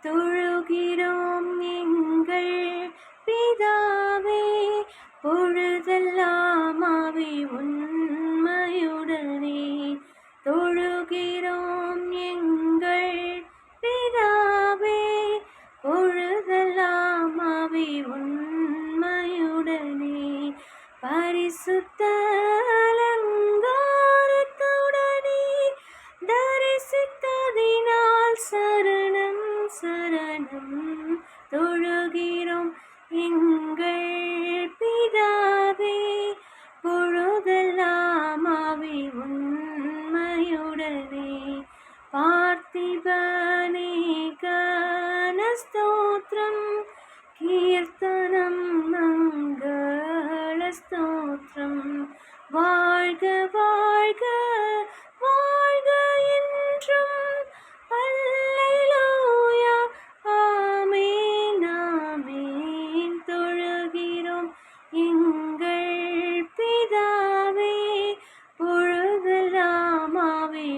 தொழுகிறோம் எங்கள் பிதாவே, பொழுதெல்லாம் ஆவி உண்மையுடனே. தொழுகிறோம் எங்கள் பிதாவே, பொழுதெல்லாம் ஆவி உண்மையுடனே. பரிசுத்த அலங்காரத்துடனே தரிசித்ததினால் சரணம் சரணம். தொழுகிறோம் எங்கள் பிதாவே, பொழுதெல்லாம் ஆவி உண்மையுடனே. பார்த்திபனே கன ஸ்தோத்திரம், கீர்த்தனம் மங்கள ஸ்தோத்திரம். வாழ்க வாழ்க வாழ்க என்றும், அல்லேலூயா ஆமென் ஆமென். தொழுகிறோம் எங்கள் பிதாவே, பொழுதெல்லாம் ஆவி